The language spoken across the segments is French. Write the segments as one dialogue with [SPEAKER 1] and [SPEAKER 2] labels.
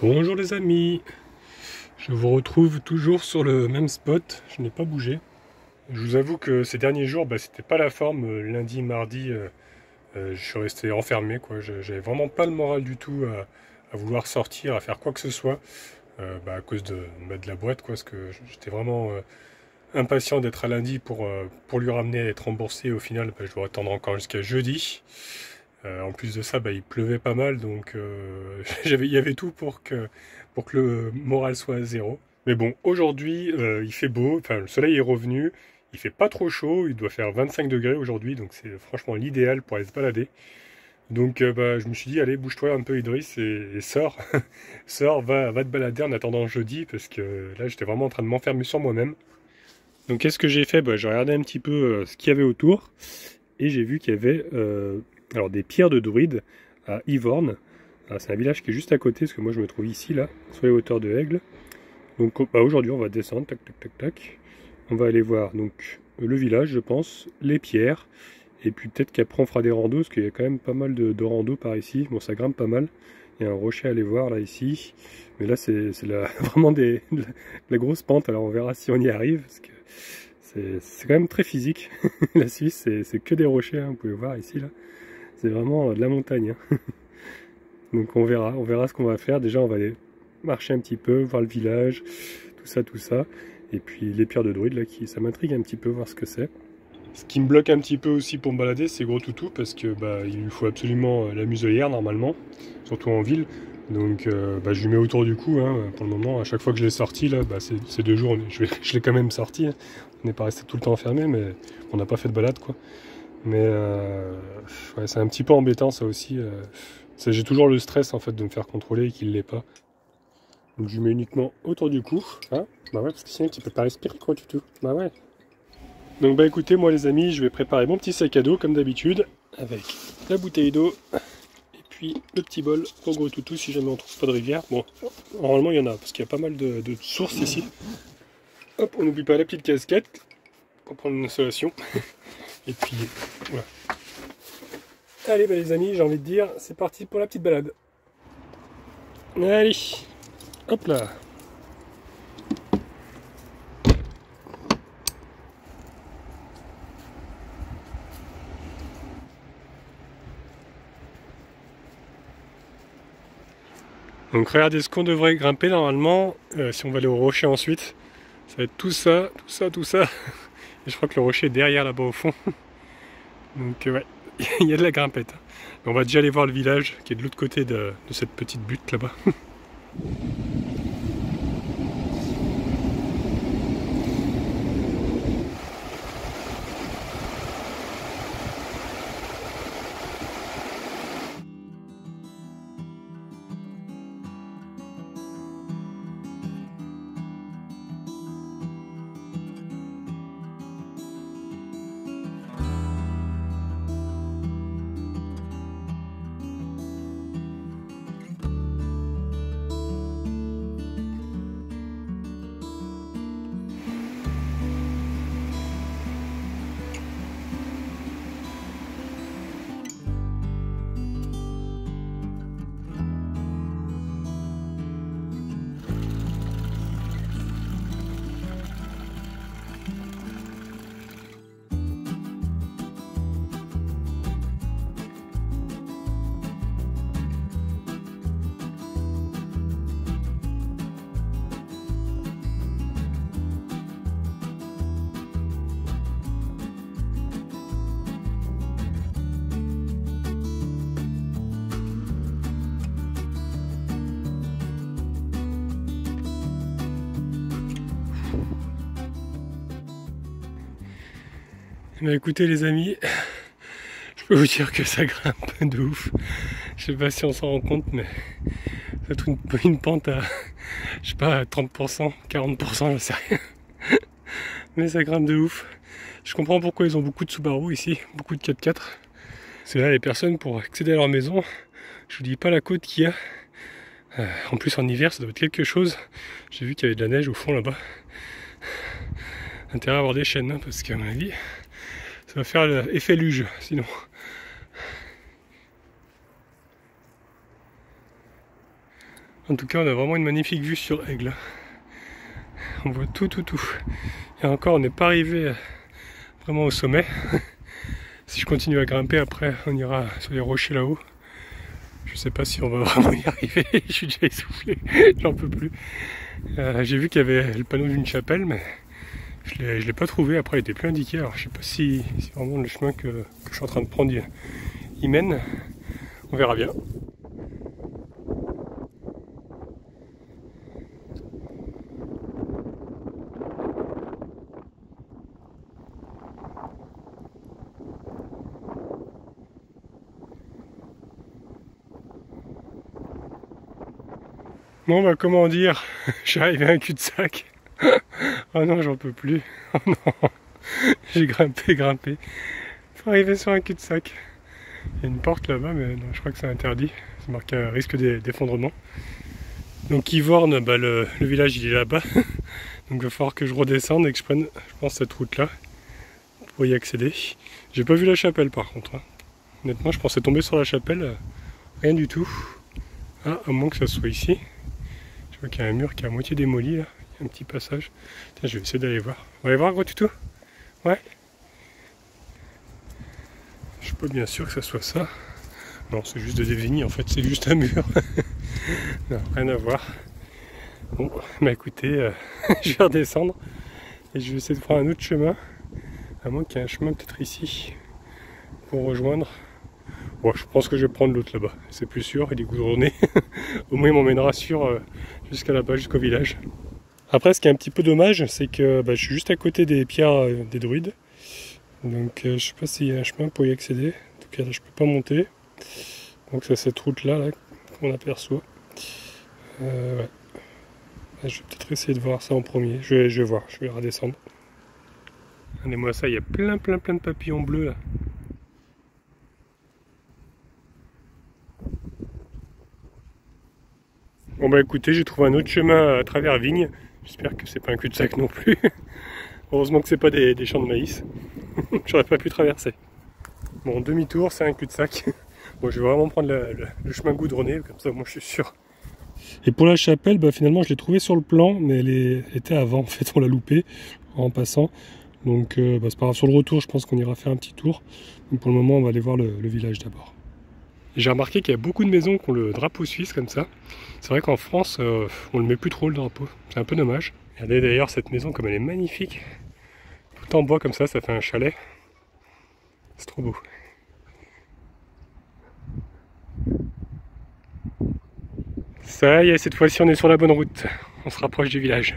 [SPEAKER 1] Bonjour les amis, je vous retrouve toujours sur le même spot, je n'ai pas bougé. Je vous avoue que ces derniers jours, c'était pas la forme. Lundi, mardi, je suis resté enfermé, quoi. J'avais vraiment pas le moral du tout à vouloir sortir, à faire quoi que ce soit, à cause de la boîte, quoi, parce que j'étais vraiment impatient d'être à lundi pour lui ramener, être remboursé. Au final, je dois attendre encore jusqu'à jeudi. En plus de ça, il pleuvait pas mal, donc il y avait tout pour que le moral soit à zéro. Mais bon, aujourd'hui, il fait beau, enfin le soleil est revenu, il fait pas trop chaud, il doit faire 25 degrés aujourd'hui, donc c'est franchement l'idéal pour aller se balader. Donc je me suis dit, allez, bouge-toi un peu Idriss et sors, sors, va te balader en attendant jeudi, parce que là j'étais vraiment en train de m'enfermer sur moi-même. Donc qu'est-ce que j'ai fait? J'ai regardé un petit peu ce qu'il y avait autour, et j'ai vu qu'il y avait alors des pierres de druide à Yvorne. C'est un village qui est juste à côté, parce que moi je me trouve ici, là, sur les hauteurs de Aigle. Donc aujourd'hui on va descendre, tac tac tac tac. On va aller voir donc le village, je pense, les pierres, et puis peut-être qu'après on fera des randos, parce qu'il y a quand même pas mal de randos par ici. Bon, ça grimpe pas mal. Il y a un rocher à aller voir là ici, mais là c'est vraiment de la grosse pente, alors on verra si on y arrive, parce que c'est quand même très physique. La Suisse, c'est que des rochers, hein, vous pouvez voir ici là. C'est vraiment de la montagne. Hein. Donc on verra ce qu'on va faire. Déjà on va aller marcher un petit peu, voir le village, tout ça. Et puis les pierres de druide là, ça m'intrigue un petit peu, voir ce que c'est. Ce qui me bloque un petit peu aussi pour me balader, c'est Gros Toutou, parce que il lui faut absolument la muselière normalement, surtout en ville. Donc je lui mets autour du cou, hein, pour le moment. À chaque fois que je l'ai sorti là, ces 2 jours, je l'ai quand même sorti. Hein. On n'est pas resté tout le temps enfermé, mais on n'a pas fait de balade quoi. Mais ouais, c'est un petit peu embêtant ça aussi. J'ai toujours le stress en fait de me faire contrôler et qu'il ne l'est pas. Donc je lui mets uniquement autour du cou. Hein, ouais, parce que sinon tu peux pas respirer quoi du tout. Bah ouais. Donc écoutez, moi les amis, je vais préparer mon petit sac à dos comme d'habitude, avec la bouteille d'eau et puis le petit bol pour Gros Toutou si jamais on trouve pas de rivière. Bon, normalement il y en a parce qu'il y a pas mal de sources ici. Hop, on n'oublie pas la petite casquette pour prendre une installation. Et puis voilà. Allez les amis, j'ai envie de dire, c'est parti pour la petite balade. Allez, hop là. Donc regardez ce qu'on devrait grimper normalement, si on va aller au rocher ensuite. Ça va être tout ça. Et je crois que le rocher est derrière là-bas au fond. Donc ouais, il y a de la grimpette. On va déjà aller voir le village qui est de l'autre côté de cette petite butte là-bas. Écoutez les amis, je peux vous dire que ça grimpe de ouf. Je sais pas si on s'en rend compte, mais ça trouve une pente à, je sais pas, à 30%, 40%, je sais rien. Mais ça grimpe de ouf. Je comprends pourquoi ils ont beaucoup de Subaru ici, beaucoup de 4x4. C'est là les personnes pour accéder à leur maison. Je vous dis pas la côte qu'il y a. En plus en hiver ça doit être quelque chose. J'ai vu qu'il y avait de la neige au fond là-bas. Intérêt à avoir des chaînes, hein, parce qu'à mon avis ça va faire l'effet luge sinon. En tout cas, on a vraiment une magnifique vue sur Aigle. On voit tout. Et encore, on n'est pas arrivé vraiment au sommet. Si je continue à grimper, après, on ira sur les rochers là-haut. Je sais pas si on va vraiment y arriver. Je suis déjà essoufflé, j'en peux plus. J'ai vu qu'il y avait le panneau d'une chapelle, mais je l'ai pas trouvé. Après, il était plus indiqué. Alors, je sais pas si vraiment le chemin que je suis en train de prendre y mène. On verra bien. Bon bah comment dire, je suis arrivé à un cul-de-sac. Oh non, j'en peux plus. Oh non, j'ai grimpé. Faut arriver sur un cul-de-sac. Il y a une porte là-bas, mais non, je crois que c'est interdit. C'est marqué un risque d'effondrement. Donc Yvorne, bah, le village il est là-bas. Donc il va falloir que je redescende et que je prenne, je pense, cette route-là pour y accéder. J'ai pas vu la chapelle par contre. Hein. Honnêtement, je pensais tomber sur la chapelle. Rien du tout. Ah, à moins que ça soit ici. Je vois qu'il y a un mur qui est à moitié démoli là. Il y a un petit passage. Tiens, je vais essayer d'aller voir. On va aller voir, gros tuto? Ouais. Je suis pas bien sûr que ça soit ça. Non, c'est juste de Dévigny en fait, c'est juste un mur. Non, rien à voir. Bon, bah écoutez, je vais redescendre et je vais essayer de prendre un autre chemin. À moins qu'il y ait un chemin peut-être ici pour rejoindre. Bon, je pense que je vais prendre l'autre là-bas, c'est plus sûr, il est goudronné. Au moins il m'emmènera jusqu'à là-bas, jusqu'au village. Après, ce qui est un petit peu dommage, c'est que je suis juste à côté des pierres des druides. Donc je sais pas s'il y a un chemin pour y accéder. En tout cas là je peux pas monter. Donc c'est cette route là qu'on aperçoit. Ouais. Là, je vais peut-être essayer de voir ça en premier. Je vais voir, je vais redescendre. Regardez-moi ça, il y a plein de papillons bleus là. Bon bah écoutez, j'ai trouvé un autre chemin à travers Vigne. J'espère que c'est pas un cul-de-sac non plus. Heureusement que c'est pas des champs de maïs. J'aurais pas pu traverser. Bon, demi-tour, c'est un cul-de-sac. Bon, je vais vraiment prendre le chemin goudronné, comme ça moi je suis sûr. Et pour la chapelle, finalement je l'ai trouvée sur le plan, mais elle était avant, en fait on l'a loupée en passant. Donc c'est pas grave, sur le retour je pense qu'on ira faire un petit tour. Donc pour le moment on va aller voir le village d'abord. J'ai remarqué qu'il y a beaucoup de maisons qui ont le drapeau suisse comme ça. C'est vrai qu'en France, on le met plus trop le drapeau. C'est un peu dommage. Regardez d'ailleurs cette maison comme elle est magnifique. Tout en bois comme ça fait un chalet. C'est trop beau. Ça y est, cette fois-ci on est sur la bonne route. On se rapproche du village.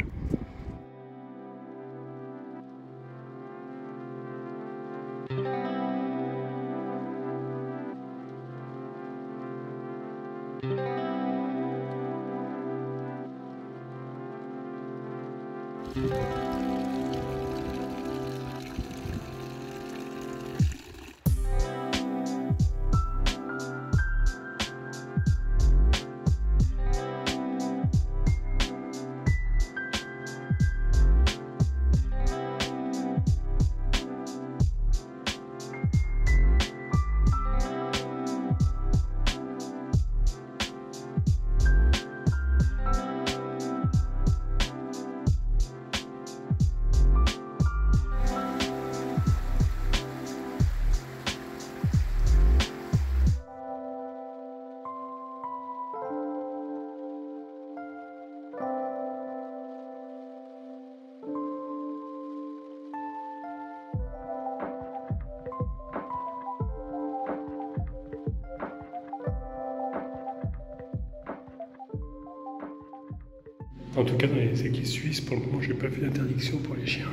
[SPEAKER 1] En tout cas, dans les églises suisses, pour le moment, j'ai pas vu d'interdiction pour les chiens.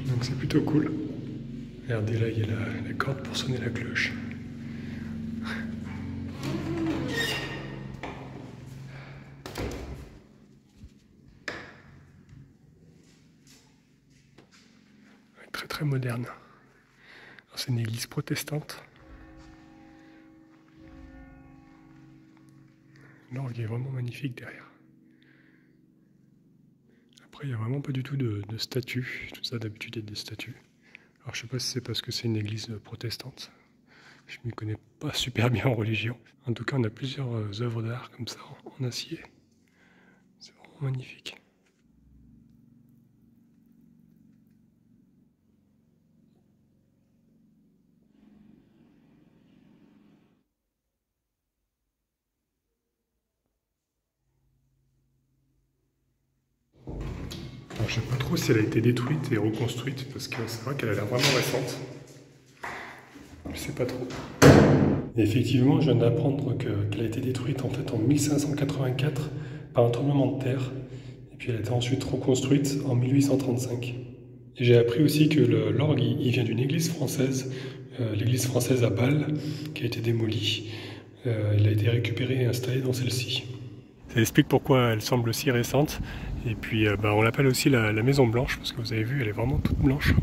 [SPEAKER 1] Donc c'est plutôt cool. Regardez, là, il y a la corde pour sonner la cloche. Très moderne. C'est une église protestante. L'orgue est vraiment magnifique derrière. Après, il n'y a vraiment pas du tout de statues. Tout ça, d'habitude, il y a des statues. Alors, je sais pas si c'est parce que c'est une église protestante Je m'y connais pas super bien en religion. En tout cas, on a plusieurs œuvres d'art comme ça en acier. C'est vraiment magnifique. Alors, je sais pas trop si elle a été détruite et reconstruite parce que c'est vrai qu'elle a l'air vraiment récente. Je sais pas trop. Et effectivement, je viens d'apprendre qu'elle a été détruite en fait en 1584 par un tremblement de terre. Et puis elle a été ensuite reconstruite en 1835. Et j'ai appris aussi que l'orgue il vient d'une église française, l'église française à Bâle, qui a été démolie. Il a été récupéré et installé dans celle-ci. Ça explique pourquoi elle semble si récente. Et puis on l'appelle aussi la Maison Blanche, parce que vous avez vu, elle est vraiment toute blanche.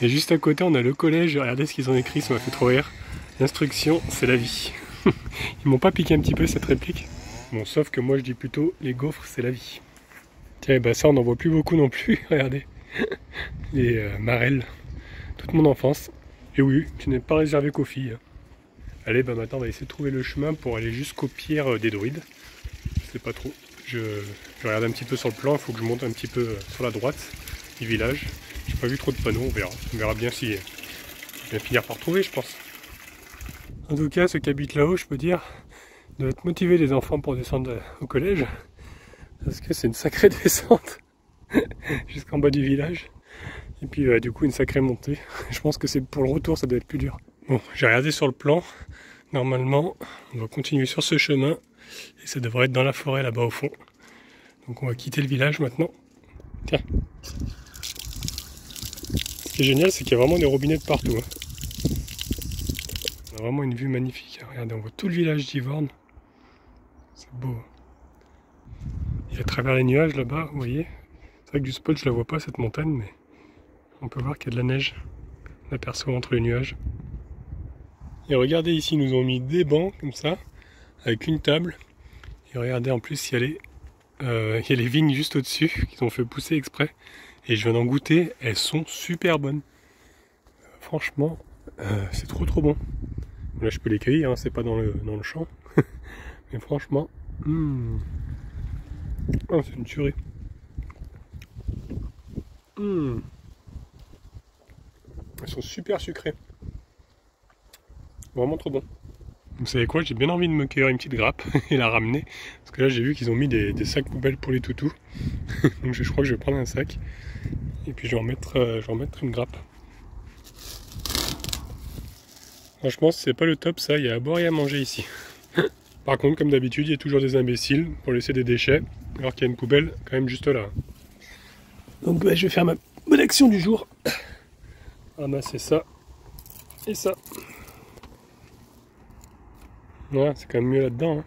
[SPEAKER 1] Et juste à côté, on a le collège. Regardez ce qu'ils ont écrit, ça m'a fait trop rire. L'instruction, c'est la vie. Ils m'ont pas piqué un petit peu cette réplique? Bon, sauf que moi je dis plutôt les gaufres, c'est la vie. Tiens, bah ça on n'en voit plus beaucoup non plus, regardez. Les marelles, toute mon enfance. Et oui, tu n'es pas réservé qu'aux filles. Allez, bah maintenant on va essayer de trouver le chemin pour aller jusqu'aux pierres des druides. Je sais pas trop. Je regarde un petit peu sur le plan, il faut que je monte un petit peu sur la droite du village. J'ai pas vu trop de panneaux, on verra. On verra bien si on va finir par trouver, je pense. En tout cas, ceux qui habitent là-haut, je peux dire, doivent être motivés les enfants pour descendre au collège. Parce que c'est une sacrée descente jusqu'en bas du village. Et puis du coup une sacrée montée. Je pense que c'est pour le retour, ça doit être plus dur. Bon, j'ai regardé sur le plan. Normalement, on va continuer sur ce chemin. Et ça devrait être dans la forêt là-bas au fond. Donc on va quitter le village maintenant. Tiens. Ce qui est génial, c'est qu'il y a vraiment des robinets de partout. On a vraiment une vue magnifique. Regardez, on voit tout le village d'Yvorne. C'est beau. Et à travers les nuages là-bas, vous voyez, c'est vrai que du spot je la vois pas cette montagne, mais on peut voir qu'il y a de la neige. On aperçoit entre les nuages. Et regardez ici, ils nous ont mis des bancs comme ça, avec une table. Et regardez en plus, il y a les vignes juste au-dessus, qu'ils ont fait pousser exprès. Et je viens d'en goûter, elles sont super bonnes. Franchement, c'est trop bon. Là je peux les cueillir, hein, c'est pas dans le champ. Mais franchement, oh, c'est une tuerie. Elles sont super sucrées. Vraiment trop bon. Vous savez quoi, j'ai bien envie de me cueillir une petite grappe et la ramener. Parce que là j'ai vu qu'ils ont mis des sacs poubelles pour les toutous. Donc je crois que je vais prendre un sac. Et puis je vais en mettre une grappe. Franchement c'est pas le top ça, il y a à boire et à manger ici. Par contre comme d'habitude il y a toujours des imbéciles pour laisser des déchets. Alors qu'il y a une poubelle quand même juste là. Donc je vais faire ma bonne action du jour. Ramasser ça et ça. Ouais, c'est quand même mieux là-dedans.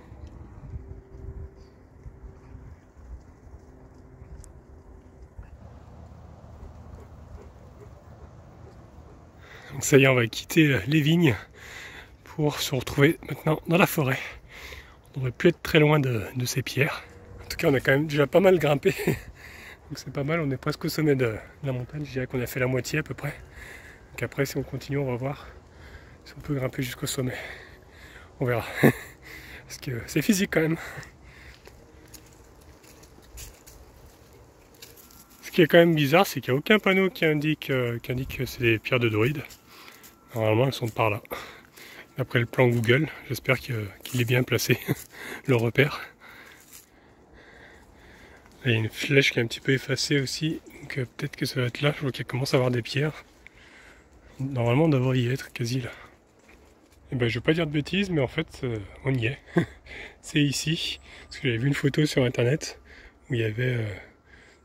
[SPEAKER 1] Donc ça y est, on va quitter les vignes pour se retrouver maintenant dans la forêt. On devrait plus être très loin de ces pierres. En tout cas, on a quand même déjà pas mal grimpé. Donc c'est pas mal, on est presque au sommet de la montagne. Je dirais qu'on a fait la moitié à peu près. Donc après, si on continue, on va voir si on peut grimper jusqu'au sommet. On verra. Parce que c'est physique quand même. Ce qui est quand même bizarre, c'est qu'il n'y a aucun panneau qui indique que c'est des pierres de druides. Normalement, elles sont par là. D'après le plan Google, j'espère qu'il est bien placé, le repère. Là, il y a une flèche qui est un petit peu effacée aussi, donc peut-être que ça va être là. Je vois qu'il commence à avoir des pierres. Normalement, on devrait y être quasi là. Et ben, je vais pas dire de bêtises, mais en fait, on y est. C'est ici, parce que j'avais vu une photo sur internet où il y avait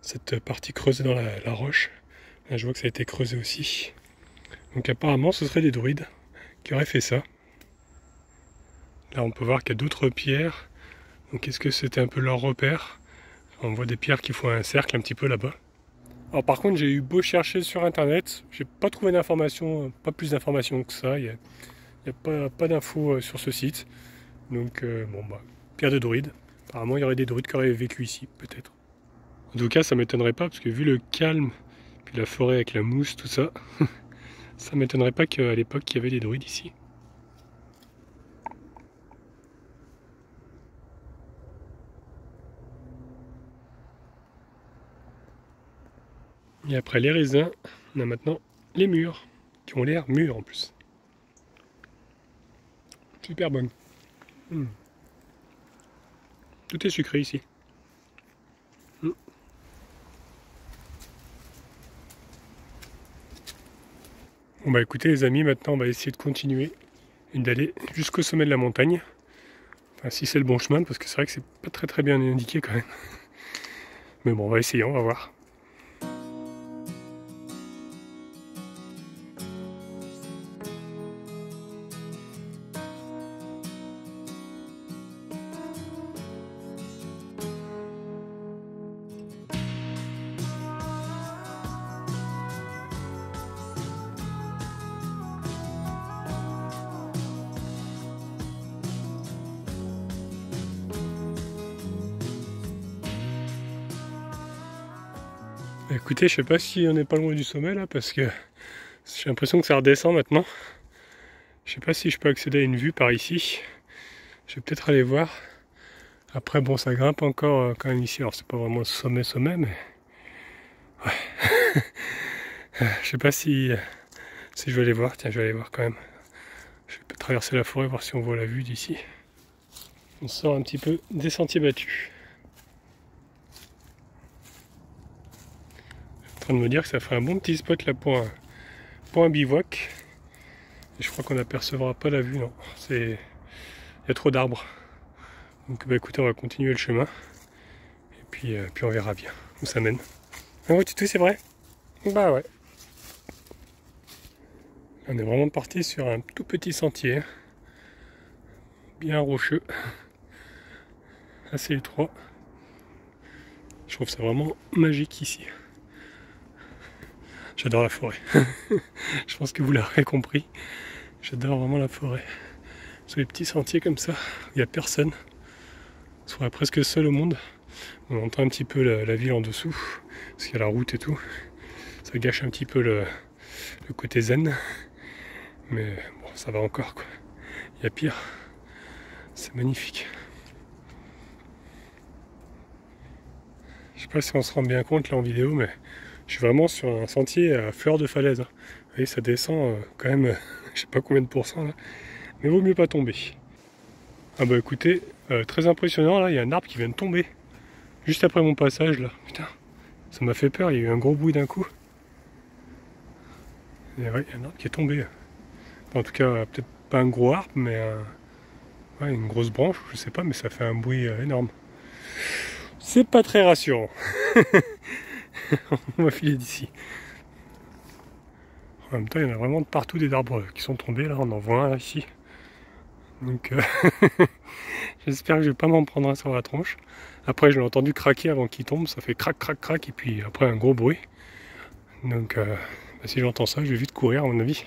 [SPEAKER 1] cette partie creusée dans la roche. Là, je vois que ça a été creusé aussi. Donc apparemment, ce serait des druides qui auraient fait ça. Là, on peut voir qu'il y a d'autres pierres. Donc est-ce que c'était un peu leur repère? On voit des pierres qui font un cercle un petit peu là-bas. Alors par contre, j'ai eu beau chercher sur internet, j'ai pas trouvé d'informations, pas plus d'informations que ça. Il n'y a pas d'infos sur ce site. Donc pierre de druide. Apparemment, il y aurait des druides qui auraient vécu ici, peut-être. En tout cas, ça m'étonnerait pas, parce que vu le calme Puis la forêt avec la mousse, tout ça. Ça m'étonnerait pas qu'à l'époque il y avait des druides ici. Et après les raisins, on a maintenant les mûres, qui ont l'air mûrs en plus. Super bonne. Tout est sucré ici. Bon bah écoutez les amis, maintenant on va essayer de continuer et d'aller jusqu'au sommet de la montagne. Enfin si c'est le bon chemin, parce que c'est vrai que c'est pas très bien indiqué quand même. Mais bon, on va essayer, on va voir. Écoutez, je sais pas si on n'est pas loin du sommet là, parce que j'ai l'impression que ça redescend maintenant. Je sais pas si je peux accéder à une vue par ici. Je vais peut-être aller voir. Après bon, ça grimpe encore quand même ici. Alors c'est pas vraiment sommet, mais... Ouais. Je sais pas si je vais aller voir. Tiens, je vais aller voir quand même. Je vais traverser la forêt, voir si on voit la vue d'ici. On sort un petit peu des sentiers battus. En train de me dire que ça ferait un bon petit spot là pour un bivouac. Et je crois qu'on n'apercevra pas la vue, non. Il y a trop d'arbres. Donc bah écoutez, on va continuer le chemin. Et puis on verra bien où ça mène. Ah ouais, c'est vrai? Bah ouais. On est vraiment parti sur un tout petit sentier. Bien rocheux. Assez étroit. Je trouve ça vraiment magique ici. J'adore la forêt. Je pense que vous l'aurez compris. J'adore vraiment la forêt. Sur les petits sentiers comme ça, il n'y a personne. On serait presque seul au monde. On entend un petit peu la ville en dessous, parce qu'il y a la route et tout. Ça gâche un petit peu le côté zen. Mais bon, ça va encore quoi. Il y a pire. C'est magnifique. Je sais pas si on se rend bien compte là en vidéo, mais je suis vraiment sur un sentier à fleur de falaise. Vous voyez, ça descend quand même, je sais pas combien de pourcents là, mais vaut mieux pas tomber. Ah bah écoutez, très impressionnant là, il y a un arbre qui vient de tomber. Juste après mon passage là, putain, ça m'a fait peur, il y a eu un gros bruit d'un coup. Et ouais, il y a un arbre qui est tombé. Enfin, en tout cas, peut-être pas un gros arbre, mais ouais, une grosse branche, je sais pas, mais ça fait un bruit énorme. C'est pas très rassurant. On va filer d'ici. En même temps, il y en a vraiment de partout des arbres qui sont tombés. Là, on en voit un là, ici. Donc, j'espère que je vais pas m'en prendre un sur la tronche. Après, je l'ai entendu craquer avant qu'il tombe. Ça fait crac, crac, crac. Et puis après, un gros bruit. Donc, bah, si j'entends ça, je vais vite courir, à mon avis.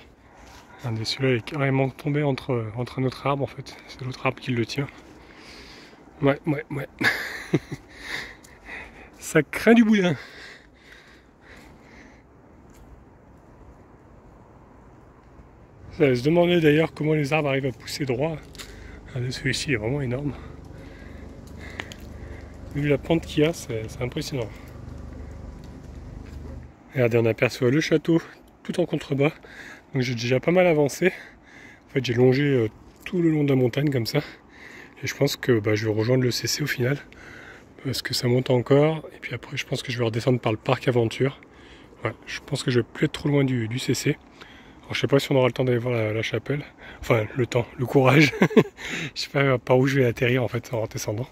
[SPEAKER 1] Celui-là est carrément tombé entre un autre arbre, en fait. C'est l'autre arbre qui le tient. Ouais. Ça craint du boudin. Ça se demandait d'ailleurs comment les arbres arrivent à pousser droit. Celui-ci est vraiment énorme. Vu la pente qu'il y a, c'est impressionnant. Regardez, on aperçoit le château tout en contrebas. Donc j'ai déjà pas mal avancé. En fait, j'ai longé tout le long de la montagne comme ça. Et je pense que je vais rejoindre le CC au final. Parce que ça monte encore. Et puis après, je pense que je vais redescendre par le parc aventure. Ouais, je pense que je vais plus être trop loin du CC. Alors, je sais pas si on aura le temps d'aller voir la chapelle. Enfin, le temps, le courage. Je sais pas par où je vais atterrir en fait en descendant.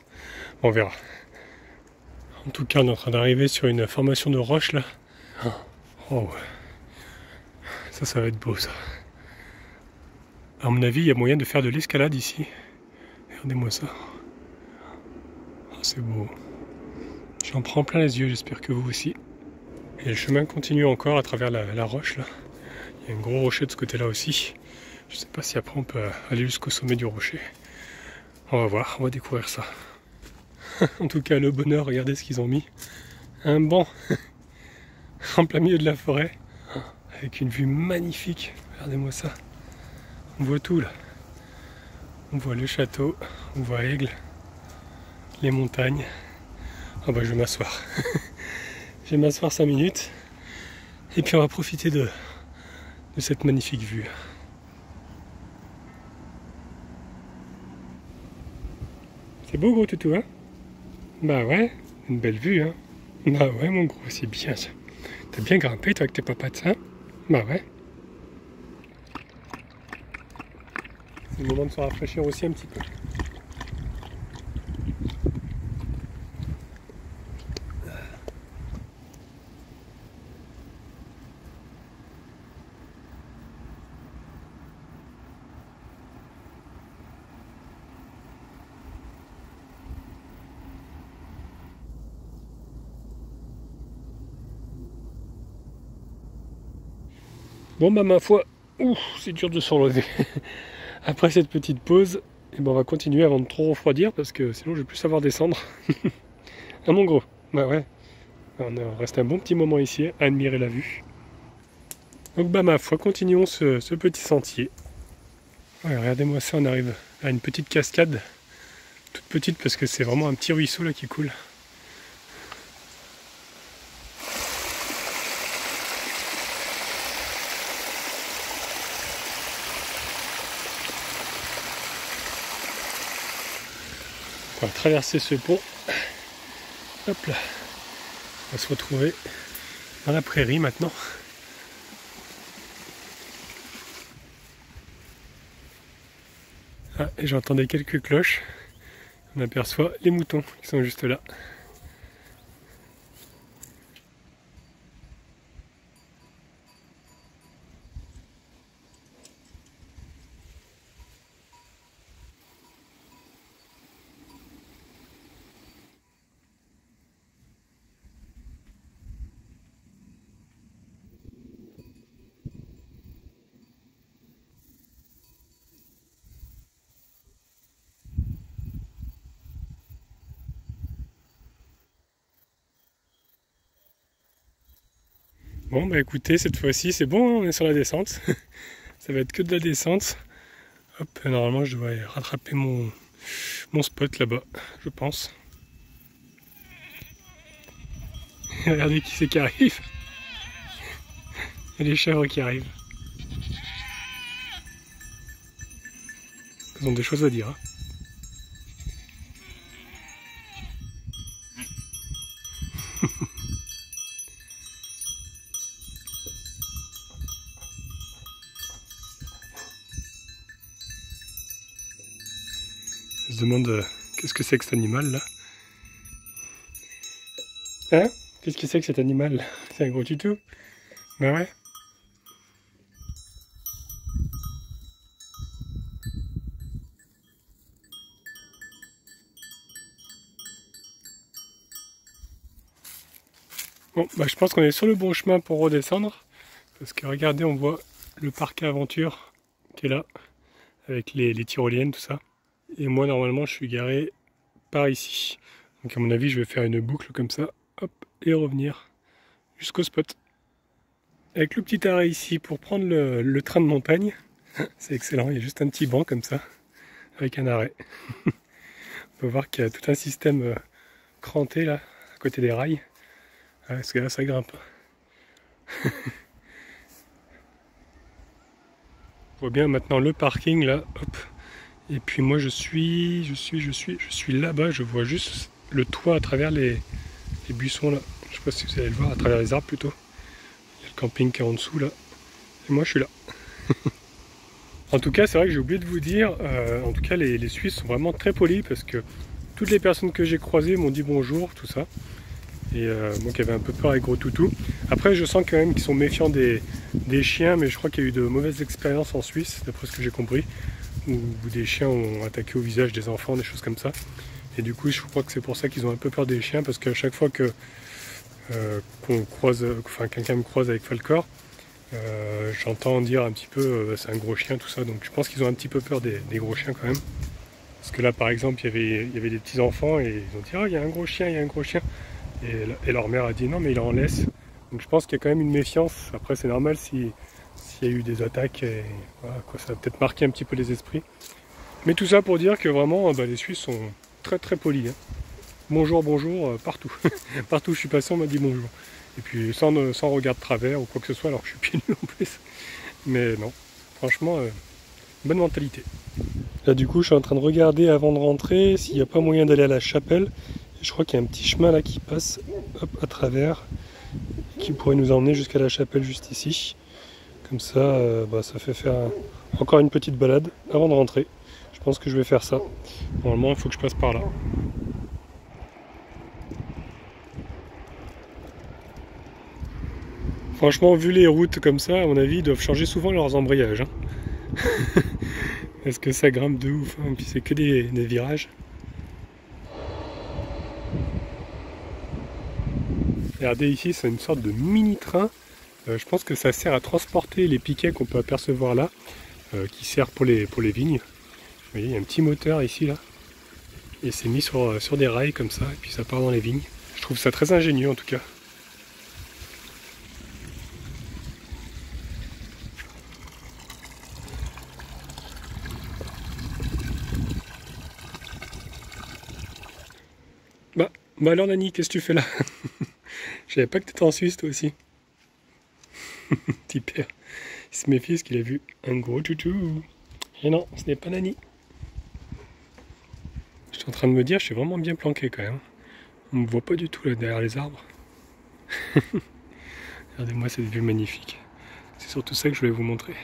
[SPEAKER 1] On verra. En tout cas, on est en train d'arriver sur une formation de roches là. Oh, ça va être beau ça. À mon avis, il y a moyen de faire de l'escalade ici. Regardez-moi ça. Oh, c'est beau. J'en prends plein les yeux, j'espère que vous aussi. Et le chemin continue encore à travers la roche là. Il y a un gros rocher de ce côté-là aussi. Je sais pas si après on peut aller jusqu'au sommet du rocher. On va voir, on va découvrir ça. En tout cas, le bonheur, regardez ce qu'ils ont mis. Un banc. en plein milieu de la forêt, avec une vue magnifique. Regardez-moi ça. On voit tout là. On voit le château, on voit Aigle, les montagnes. Ah bah je vais m'asseoir. Je vais m'asseoir 5 minutes. Et puis on va profiter de cette magnifique vue. C'est beau gros toutou, hein? Bah ouais, une belle vue, hein? Bah ouais mon gros, c'est bien ça. T'as bien grimpé toi avec tes papates, hein? Bah ouais. C'est le moment de se rafraîchir aussi un petit peu. Bon bah ma foi, c'est dur de s'en relever. Après cette petite pause, et ben on va continuer avant de trop refroidir parce que sinon je vais plus savoir descendre. Ah mon gros, bah ouais, on reste un bon petit moment ici à admirer la vue. Donc bah ma foi, continuons ce petit sentier. Ouais, regardez-moi ça, on arrive à une petite cascade, toute petite parce que c'est vraiment un petit ruisseau là qui coule. On va traverser ce pont. Hop là. On va se retrouver dans la prairie maintenant. Ah, et j'entendais quelques cloches. On aperçoit les moutons qui sont juste là. Bon bah écoutez, cette fois-ci c'est bon, hein, on est sur la descente. Ça va être que de la descente. Hop, normalement je dois rattraper mon spot là-bas, je pense. Regardez qui c'est qui arrive. Il y a les chèvres qui arrivent. Ils ont des choses à dire. Hein. Je se demande qu'est-ce que c'est que cet animal là. Hein? Qu'est-ce que c'est que cet animal? C'est un gros tuto? Ben ouais. Bon, bah je pense qu'on est sur le bon chemin pour redescendre. Parce que regardez, on voit le parc aventure qui est là. Avec les tyroliennes, tout ça. Et moi, normalement, je suis garé par ici. Donc à mon avis, je vais faire une boucle comme ça. Hop, et revenir jusqu'au spot. Avec le petit arrêt ici pour prendre le train de montagne. C'est excellent, il y a juste un petit banc comme ça. Avec un arrêt. On peut voir qu'il y a tout un système cranté là, à côté des rails. Parce que là, ça grimpe. On voit bien maintenant le parking là, hop. Et puis moi je suis là-bas, je vois juste le toit à travers les buissons là. Je sais pas si vous allez le voir, à travers les arbres plutôt. Il y a le camping qui est en dessous là. Et moi je suis là. En tout cas, c'est vrai que j'ai oublié de vous dire, en tout cas les Suisses sont vraiment très polis parce que toutes les personnes que j'ai croisées m'ont dit bonjour, tout ça. Et moi qui avais un peu peur avec Gros Toutou. Après je sens quand même qu'ils sont méfiants des chiens, mais je crois qu'il y a eu de mauvaises expériences en Suisse, d'après ce que j'ai compris. Où des chiens ont attaqué au visage des enfants, des choses comme ça. Et du coup, je crois que c'est pour ça qu'ils ont un peu peur des chiens, parce qu'à chaque fois que qu'on croise, enfin quelqu'un me croise avec Falcor, j'entends dire un petit peu c'est un gros chien, tout ça. Donc je pense qu'ils ont un petit peu peur des gros chiens quand même. Parce que là, par exemple, il y avait des petits enfants et ils ont dit ah il y a un gros chien, il y a un gros chien. Et leur mère a dit non mais il en laisse. Donc je pense qu'il y a quand même une méfiance. Après c'est normal s'il y a eu des attaques, et voilà, quoi, ça a peut-être marqué un petit peu les esprits. Mais tout ça pour dire que vraiment les Suisses sont très très polis. Hein. Bonjour, bonjour, partout. Partout où je suis passé on m'a dit bonjour. Et puis sans regard de travers ou quoi que ce soit alors que je suis pieds nus en plus. Mais non, franchement, bonne mentalité. Là du coup je suis en train de regarder avant de rentrer s'il n'y a pas moyen d'aller à la chapelle. Et je crois qu'il y a un petit chemin là qui passe hop, à travers, qui pourrait nous emmener jusqu'à la chapelle juste ici. Comme ça, ça fait faire encore une petite balade avant de rentrer. Je pense que je vais faire ça. Normalement il faut que je passe par là. Franchement, vu les routes comme ça, à mon avis, ils doivent changer souvent leurs embrayages. Hein. Est-ce que ça grimpe de ouf, hein. Puis c'est que des virages. Regardez ici, c'est une sorte de mini-train. Je pense que ça sert à transporter les piquets qu'on peut apercevoir là, qui sert pour les vignes. Vous voyez, il y a un petit moteur ici, là. Et c'est mis sur des rails comme ça, et puis ça part dans les vignes. Je trouve ça très ingénieux en tout cas. Bah alors Nani, qu'est-ce que tu fais là? Je savais pas que tu étais en Suisse toi aussi. Petit père. Il se méfie parce qu'il a vu un gros toutou. Et non, ce n'est pas Nani. Je suis en train de me dire, je suis vraiment bien planqué quand même. On me voit pas du tout là derrière les arbres. Regardez-moi cette vue magnifique. C'est surtout ça que je voulais vous montrer.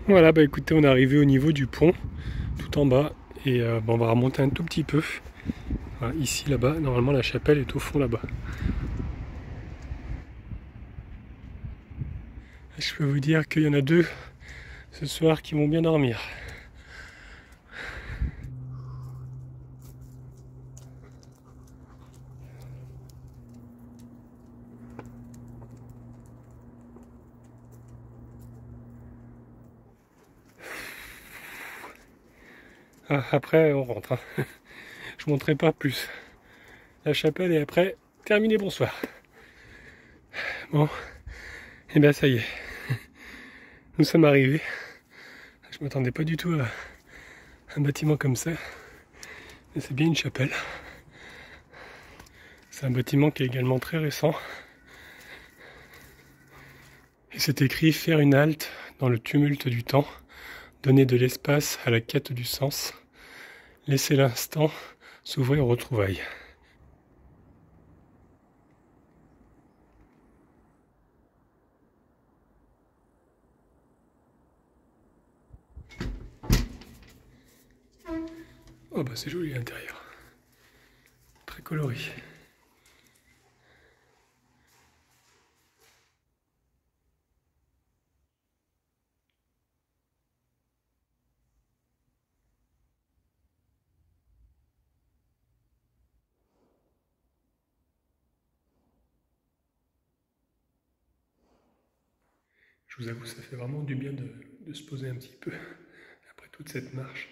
[SPEAKER 1] Voilà, bah écoutez, on est arrivé au niveau du pont, tout en bas, et on va remonter un tout petit peu. Voilà, ici, là-bas, normalement la chapelle est au fond là-bas. Je peux vous dire qu'il y en a deux ce soir qui vont bien dormir. Ah, après, on rentre. Hein. Je ne montrerai pas plus. La chapelle et après, terminé, bonsoir. Bon, et bien ça y est. Nous sommes arrivés. Je m'attendais pas du tout à un bâtiment comme ça. Mais c'est bien une chapelle. C'est un bâtiment qui est également très récent. Et c'est écrit « Faire une halte dans le tumulte du temps, donner de l'espace à la quête du sens, laisser l'instant s'ouvrir aux retrouvailles ». Oh bah c'est joli l'intérieur. Très coloré. Je vous avoue, ça fait vraiment du bien de se poser un petit peu après toute cette marche.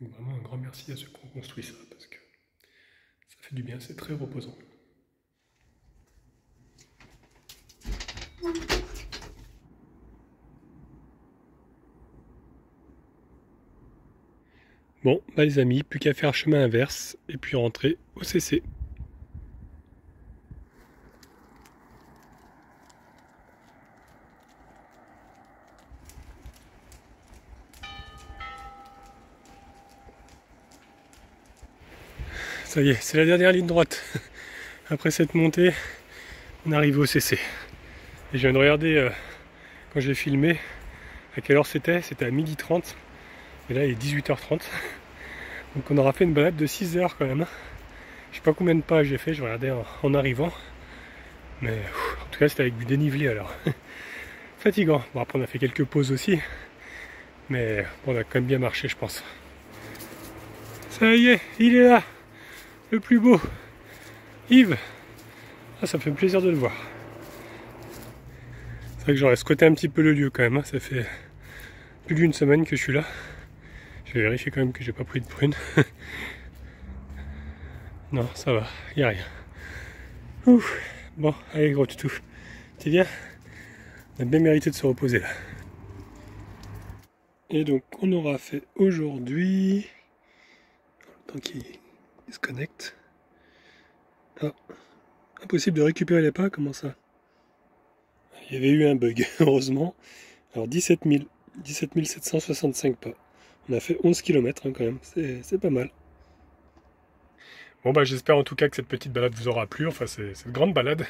[SPEAKER 1] Donc vraiment un grand merci à ceux qui ont construit ça, parce que ça fait du bien, c'est très reposant. Bon, bah les amis, plus qu'à faire chemin inverse, et puis rentrer au CC. Ça y est, c'est la dernière ligne droite. Après cette montée, on arrive au CC. Et je viens de regarder quand j'ai filmé à quelle heure c'était. C'était à 12h30. Et là il est 18h30. Donc on aura fait une balade de 6 heures quand même. Je sais pas combien de pas j'ai fait, je regardais en arrivant. Mais en tout cas c'était avec du dénivelé alors. Fatigant. Bon après on a fait quelques pauses aussi. Mais bon, on a quand même bien marché je pense. Ça y est, il est là. le plus beau, Yves. Ah, ça me fait plaisir de le voir. C'est vrai que j'aurais squatté un petit peu le lieu quand même, hein. Ça fait plus d'une semaine que je suis là. Je vais vérifier quand même que j'ai pas pris de prune. Non, ça va, y a rien. Ouf. Bon, allez gros toutou, t'es bien? On a bien mérité de se reposer là. Et donc on aura fait aujourd'hui... Le temps qu'il se connecte. Ah, impossible de récupérer les pas, comment ça? Il y avait eu un bug, heureusement. Alors 17 765 pas. On a fait 11 km hein, quand même, c'est pas mal. Bon bah j'espère en tout cas que cette petite balade vous aura plu, enfin cette grande balade.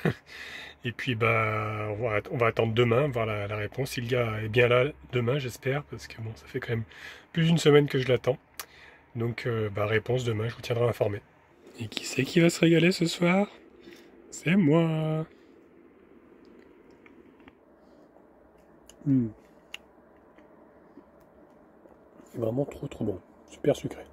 [SPEAKER 1] Et puis bah on va attendre demain, voir la réponse. Si le gars est bien là demain, j'espère, parce que bon, ça fait quand même plus d'une semaine que je l'attends. Donc bah réponse demain, je vous tiendrai informé. Et qui c'est qui va se régaler ce soir? C'est moi. C'est vraiment trop bon, super sucré.